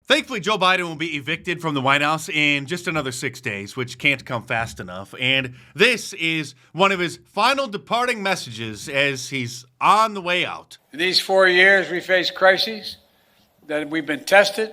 Thankfully, Joe Biden will be evicted from the White House in just another 6 days, which can't come fast enough. And this is one of his final departing messages as he's on the way out. In these 4 years, we faced crises that we've been tested.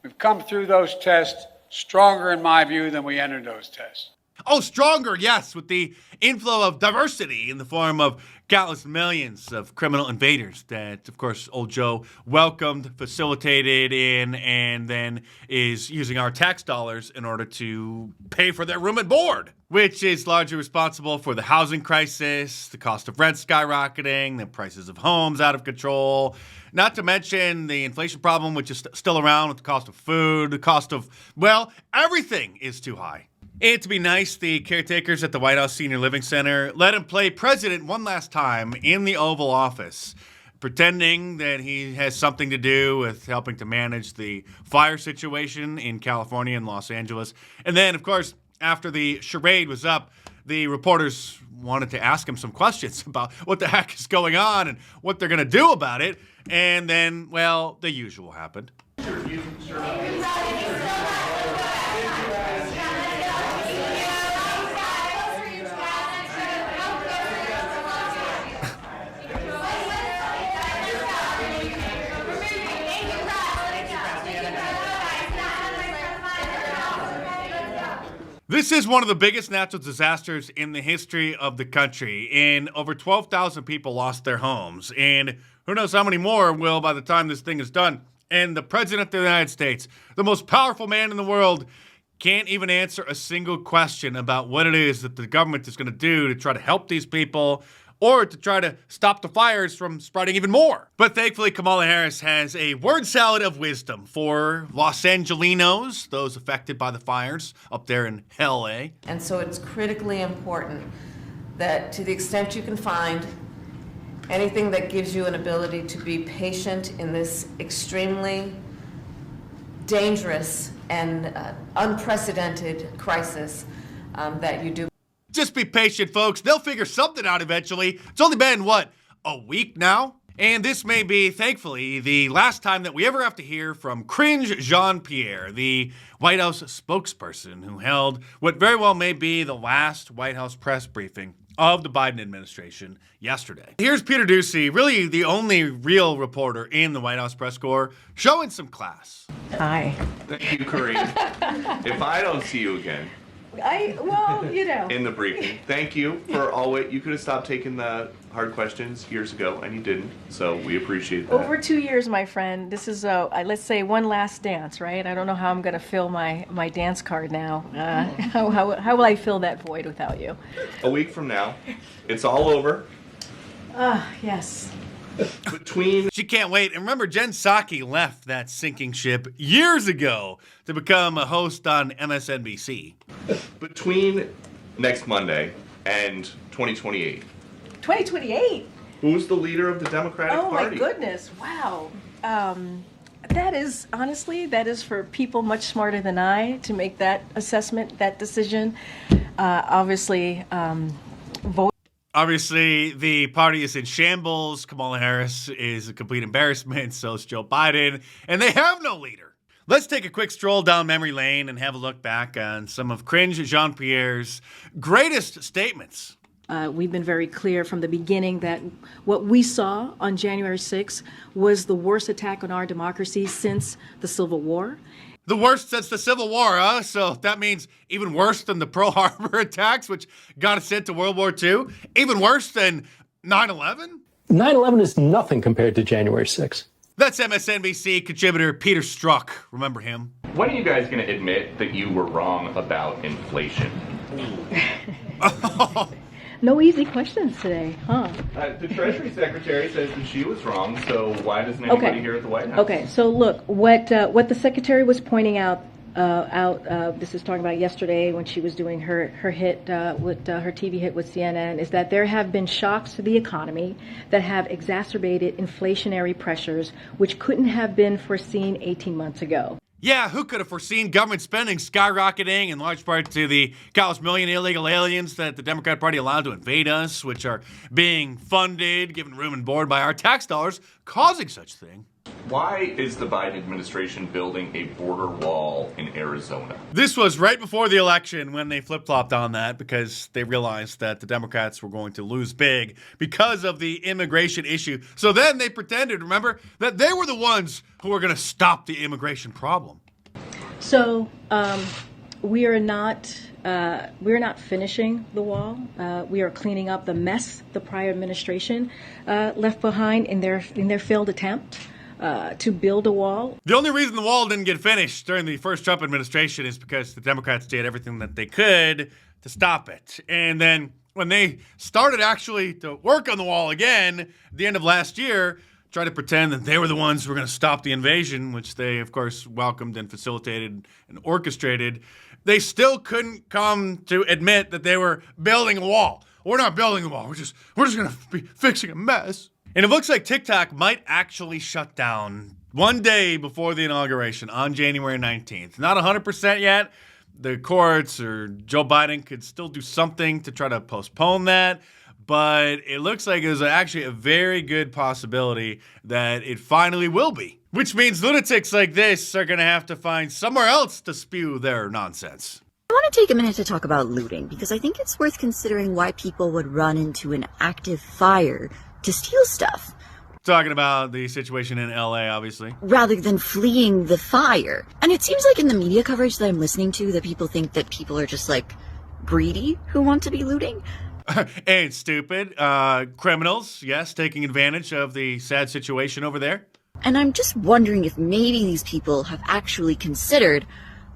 We've come through those tests stronger, in my view, than we entered those tests. Oh, stronger, yes, with the inflow of diversity in the form of countless millions of criminal invaders that, of course, old Joe welcomed, facilitated in, and then is using our tax dollars in order to pay for their room and board, which is largely responsible for the housing crisis, the cost of rent skyrocketing, the prices of homes out of control, not to mention the inflation problem, which is still around with the cost of food, the cost of, well, everything is too high. And to be nice, the caretakers at the White House Senior Living Center let him play president one last time in the Oval Office, pretending that he has something to do with helping to manage the fire situation in California and Los Angeles. And then, of course, after the charade was up, the reporters wanted to ask him some questions about what the heck is going on and what they're going to do about it. And then, well, the usual happened. This is one of the biggest natural disasters in the history of the country, and over 12,000 people lost their homes, and who knows how many more will by the time this thing is done. And the President of the United States, the most powerful man in the world, can't even answer a single question about what it is that the government is going to do to try to help these people or to try to stop the fires from spreading even more. But thankfully, Kamala Harris has a word salad of wisdom for Los Angelinos, those affected by the fires up there in LA. And so it's critically important that to the extent you can find anything that gives you an ability to be patient in this extremely dangerous and unprecedented crisis, that you do. Just be patient, folks. They'll figure something out eventually. It's only been, a week now? And this may be, thankfully, the last time that we ever have to hear from Cringe Jean-Pierre, the White House spokesperson who held what very well may be the last White House press briefing of the Biden administration yesterday. Here's Peter Doocy, really the only real reporter in the White House press corps, showing some class. Hi. Thank you, Corinne. If I don't see you again, in the briefing. Thank you for always. You could have stopped taking the hard questions years ago, and you didn't. So we appreciate that. Over 2 years, my friend. This is let's say one last dance, right? I don't know how I'm going to fill my dance card now. How will I fill that void without you? A week from now, it's all over. Yes. She can't wait. And remember, Jen Psaki left that sinking ship years ago to become a host on MSNBC. Between next Monday and 2028. 2028? Who's the leader of the Democratic Party? Oh, my goodness. Wow. That is, honestly, that is for people much smarter than I to make that assessment, that decision. Obviously, Obviously, the party is in shambles. Kamala Harris is a complete embarrassment. So is Joe Biden. And they have no leader. Let's take a quick stroll down memory lane and have a look back on some of Cringe Jean-Pierre's greatest statements. We've been very clear from the beginning that what we saw on January 6th was the worst attack on our democracy since the Civil War. The worst since the Civil War, huh? So that means even worse than the Pearl Harbor attacks, which got us into World War II? Even worse than 9/11? 9/11 is nothing compared to January 6th. That's MSNBC contributor Peter Strzok. Remember him? When are you guys going to admit that you were wrong about inflation? No easy questions today, huh? The Treasury Secretary says that she was wrong, so why doesn't anybody here at the White House? Okay, so look, what the Secretary was pointing out, this is talking about yesterday when she was doing her hit, with her TV hit with CNN, is that there have been shocks to the economy that have exacerbated inflationary pressures, which couldn't have been foreseen 18 months ago. Yeah, who could have foreseen government spending skyrocketing in large part to the countless million illegal aliens that the Democrat Party allowed to invade us, which are being funded, given room and board by our tax dollars, causing such thing? Why is the Biden administration building a border wall in Arizona? This was right before the election when they flip-flopped on that because they realized that the Democrats were going to lose big because of the immigration issue. So then they pretended, remember, that they were the ones who were going to stop the immigration problem. So we are not finishing the wall. We are cleaning up the mess the prior administration left behind in their failed attempt to build a wall. The only reason the wall didn't get finished during the first Trump administration is because the Democrats did everything that they could to stop it. And then when they started actually to work on the wall again at the end of last year, tried to pretend that they were the ones who were going to stop the invasion, which they, of course, welcomed and facilitated and orchestrated, they still couldn't come to admit that they were building a wall. We're not building a wall. We're just going to be fixing a mess. And it looks like TikTok might actually shut down one day before the inauguration on January 19th. Not 100% yet. The courts or Joe Biden could still do something to try to postpone that. But it looks like there's actually a very good possibility that it finally will be. Which means lunatics like this are going to have to find somewhere else to spew their nonsense. I want to take a minute to talk about looting, because I think it's worth considering why people would run into an active fire to steal stuff. Talking about the situation in LA, obviously. Rather than fleeing the fire. And it seems like in the media coverage that I'm listening to that people think that people are just like greedy who want to be looting. And stupid. Criminals, yes, taking advantage of the sad situation over there. And I'm just wondering if maybe these people have actually considered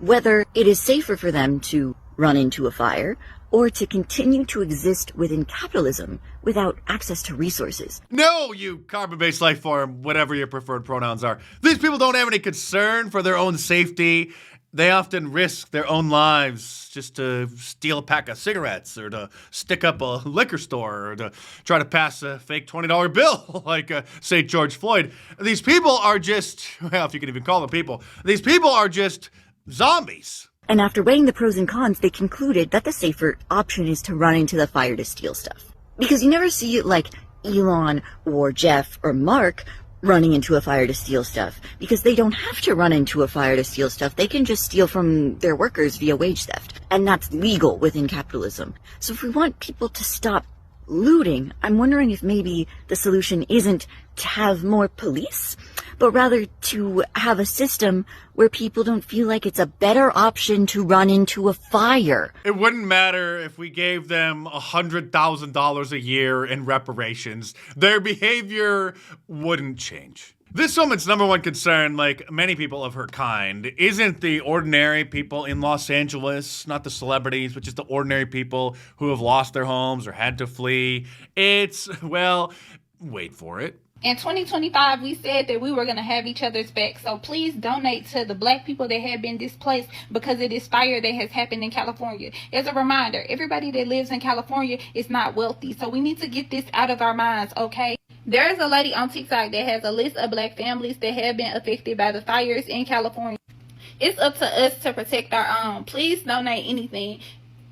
whether it is safer for them to run into a fire or to continue to exist within capitalism without access to resources. No, you carbon-based life form, whatever your preferred pronouns are. These people don't have any concern for their own safety. They often risk their own lives just to steal a pack of cigarettes or to stick up a liquor store or to try to pass a fake $20 bill like, say, George Floyd. These people are just, well, if you can even call them people, these people are just zombies. And after weighing the pros and cons, they concluded that the safer option is to run into the fire to steal stuff. Because you never see like Elon or Jeff or Mark running into a fire to steal stuff, because they don't have to run into a fire to steal stuff. They can just steal from their workers via wage theft. And that's legal within capitalism. So if we want people to stop looting, I'm wondering if maybe the solution isn't to have more police, but rather to have a system where people don't feel like it's a better option to run into a fire. It wouldn't matter if we gave them $100,000 a year in reparations. Their behavior wouldn't change. This woman's number one concern, like many people of her kind, isn't the ordinary people in Los Angeles, not the celebrities, but just the ordinary people who have lost their homes or had to flee. It's, well, wait for it. In 2025, we said that we were going to have each other's back. So please donate to the black people that have been displaced because of this fire that has happened in California. As a reminder, everybody that lives in California is not wealthy. So we need to get this out of our minds, okay? There is a lady on TikTok that has a list of black families that have been affected by the fires in California. It's up to us to protect our own. Please donate anything.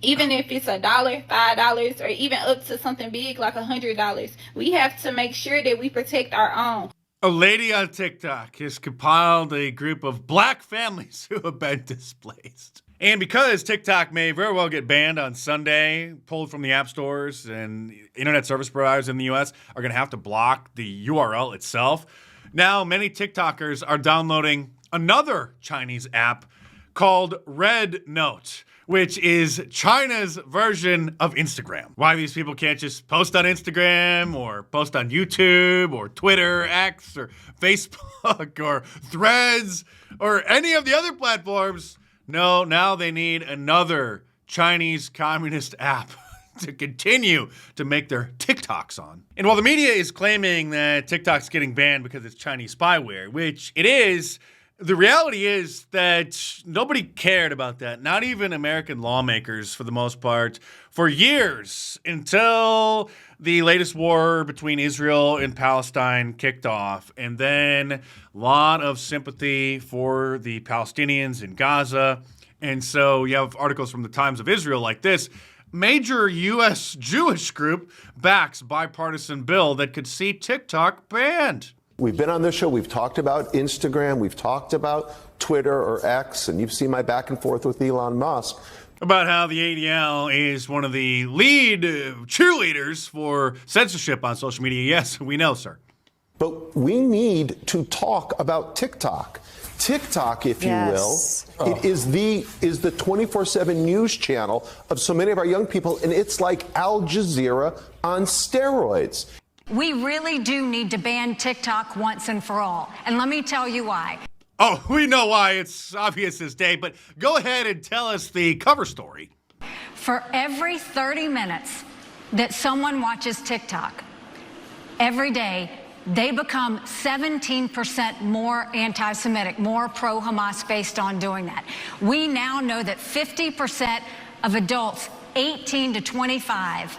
Even if it's $1, $5, or even up to something big like $100. We have to make sure that we protect our own. A lady on TikTok has compiled a group of black families who have been displaced. And because TikTok may very well get banned on Sunday, pulled from the app stores, and internet service providers in the US are going to have to block the URL itself, now many TikTokers are downloading another Chinese app called Red Note, which is China's version of Instagram. Why these people can't just post on Instagram or post on YouTube or Twitter, X, or Facebook, or Threads, or any of the other platforms. No, now they need another Chinese communist app to continue to make their TikToks on. And while the media is claiming that TikTok's getting banned because it's Chinese spyware, which it is, the reality is that nobody cared about that, not even American lawmakers for the most part, for years until the latest war between Israel and Palestine kicked off. And then a lot of sympathy for the Palestinians in Gaza. And so you have articles from the Times of Israel like this: major U.S. Jewish group backs bipartisan bill that could see TikTok banned. We've been on this show, we've talked about Instagram, we've talked about Twitter or X, and you've seen my back and forth with Elon Musk. About how the ADL is one of the lead cheerleaders for censorship on social media. Yes, we know, sir. But we need to talk about TikTok. TikTok, if you will, it is the 24/7 news channel of so many of our young people, and it's like Al Jazeera on steroids. We really do need to ban TikTok once and for all. And let me tell you why. Oh, we know why. It's obvious as day, but go ahead and tell us the cover story. For every 30 minutes that someone watches TikTok, every day, they become 17% more anti-Semitic, more pro-Hamas based on doing that. We now know that 50% of adults 18 to 25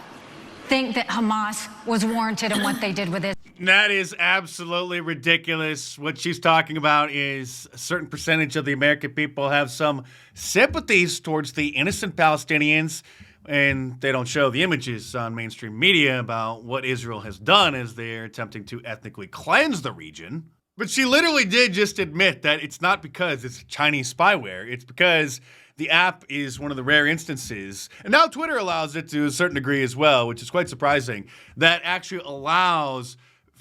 think that Hamas was warranted in what they did with it. That is absolutely ridiculous. What she's talking about is a certain percentage of the American people have some sympathies towards the innocent Palestinians, and they don't show the images on mainstream media about what Israel has done as they're attempting to ethnically cleanse the region. But she literally did just admit that it's not because it's Chinese spyware. It's because the app is one of the rare instances, and now Twitter allows it to a certain degree as well, which is quite surprising, that actually allows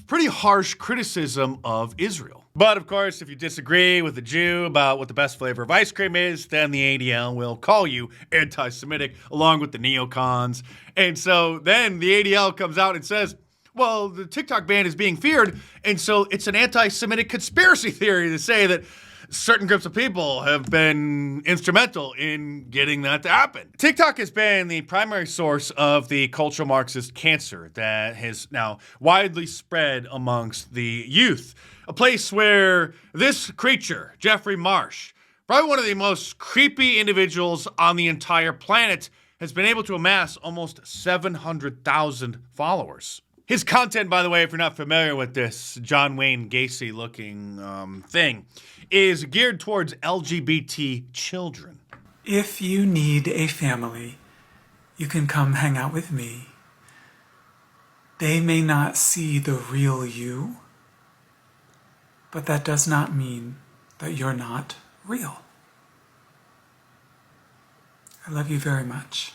pretty harsh criticism of Israel. But of course, if you disagree with a Jew about what the best flavor of ice cream is, then the ADL will call you anti-Semitic along with the neocons. And so then the ADL comes out and says, well, the TikTok ban is being feared, and so it's an anti-Semitic conspiracy theory to say that certain groups of people have been instrumental in getting that to happen. TikTok has been the primary source of the cultural Marxist cancer that has now widely spread amongst the youth. A place where this creature, Jeffrey Marsh, probably one of the most creepy individuals on the entire planet, has been able to amass almost 700,000 followers. His content, by the way, if you're not familiar with this John Wayne Gacy-looking thing, is geared towards LGBT children. If you need a family, you can come hang out with me. They may not see the real you, but that does not mean that you're not real. I love you very much.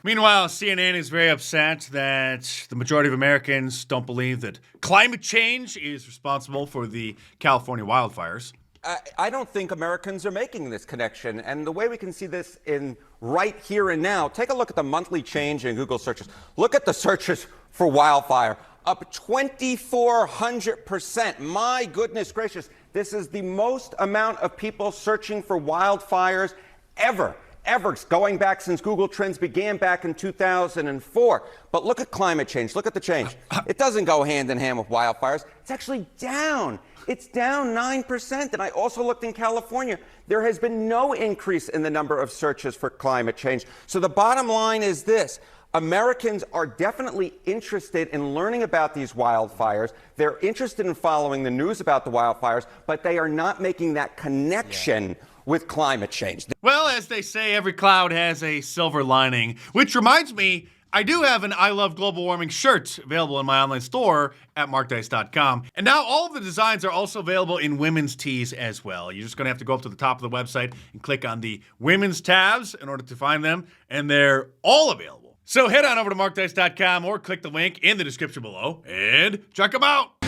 Meanwhile, CNN is very upset that the majority of Americans don't believe that climate change is responsible for the California wildfires. I don't think Americans are making this connection. And the way we can see this in right here and now, take a look at the monthly change in Google searches. Look at the searches for wildfire, up 2,400%. My goodness gracious, this is the most amount of people searching for wildfires ever, going back since Google Trends began back in 2004. But look at climate change. Look at the change. It doesn't go hand in hand with wildfires. It's actually down. It's down 9%. And I also looked in California. There has been no increase in the number of searches for climate change. So the bottom line is this. Americans are definitely interested in learning about these wildfires. They're interested in following the news about the wildfires, but they are not making that connection with climate change. Well, as they say, every cloud has a silver lining, which reminds me, I do have an I Love Global Warming shirt available in my online store at markdice.com. And now all of the designs are also available in women's tees as well. You're just going to have to go up to the top of the website and click on the women's tabs in order to find them, and they're all available. So head on over to markdice.com or click the link in the description below and check them out.